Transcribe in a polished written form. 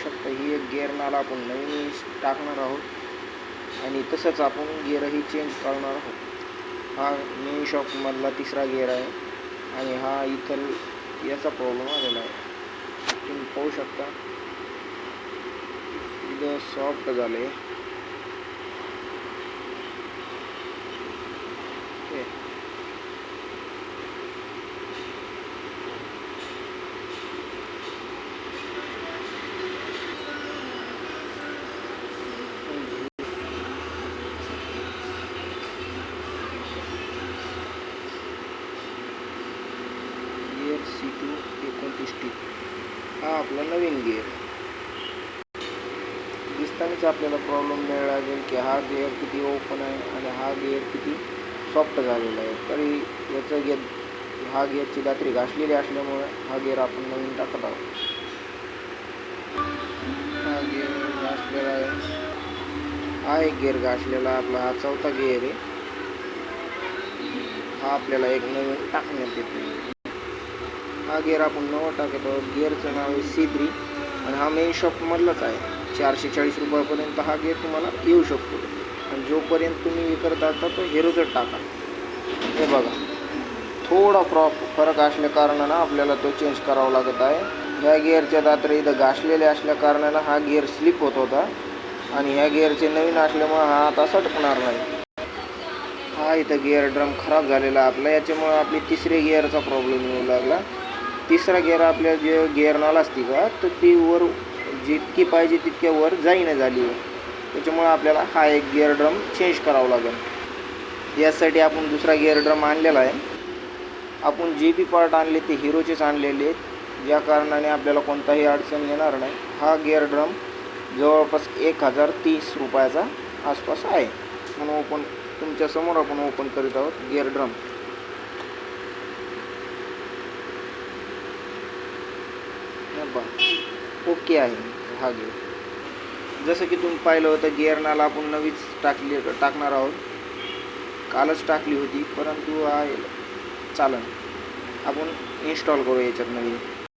शकता ही एक गिअर नाला आपण नवीन टाकणार आहोत आणि तसंच आपण गिअरही चेंज करणार आहोत। हा मेन शॉपमधला तिसरा गिअर आहे आणि हा इथं याचा प्रॉब्लेम आलेला आहे। तुम्ही पाहू शकता इथं सॉफ्ट झाले। गिअर C2 29T हा आपला नवीन गिअर। दिसतानाच आपल्याला प्रॉब्लेम मिळाला लागेल की हा गिअर किती ओपन आहे आणि हा गिअर किती सॉफ्ट झालेला आहे। तरी याचं हा गिअरची दात्री घासलेली असल्यामुळे हा गिअर आपण नवीन टाकत आहोत। हा गिअर घासलेला आहे, हा एक गिअर घासलेला आपला हा चौथा गिअर आहे। हा आपल्याला एक नवीन टाकण्यात येतो। हा गिअर आपण नवा टाकत आहोत। गिअरचं नाव आहे C3 आणि हा मेन शॉपमधलाच आहे। 440 रुपयापर्यंत हा गिअर तुम्हाला येऊ शकतो आणि जोपर्यंत तुम्ही विकत असता तो हिरोचंच टाका। हे बघा थोडा फरक असल्या कारणानं आपल्याला तो चेंज करावा लागत आहे। ह्या गिअरच्या दात्रे इथं घासलेल्या असल्या कारणानं हा गिअर स्लिप होत होता आणि ह्या गिअरचे नवीन असल्यामुळे हा आता सटकणार नाही। हा इथं गिअर ड्रम खराब झालेला आपला, याच्यामुळे आपली तिसऱ्या गिअरचा प्रॉब्लेम येऊ लागला। तिसरा गिअर आपल्या जे गिअर नाला असते का तर ती वर जितकी पाहिजे तितक्या वर जाईना झाली, त्याच्यामुळे आपल्याला हा एक गिअर ड्रम चेंज करावा लागेल। यासाठी आपण दुसरा गिअर ड्रम आणलेला आहे। आपण जे बी पार्ट आणले ते हिरोचेच आणलेले आहेत, ज्या कारणाने आपल्याला कोणताही अडचण येणार नाही। हा गिअर ड्रम जवळपास 1030 रुपयाचा आसपास आहे। म्हणून ओपन तुमच्या समोर आपण ओपन करीत आहोत गिअर ड्रम। ओके आहे हा गिअर। जसं की तुम्ही पाहिलं होतं गिअर नाला आपण नवीच टाकणार आहोत, कालच टाकली होती परंतु चालन आपण इन्स्टॉल करू याच्यात नवीन।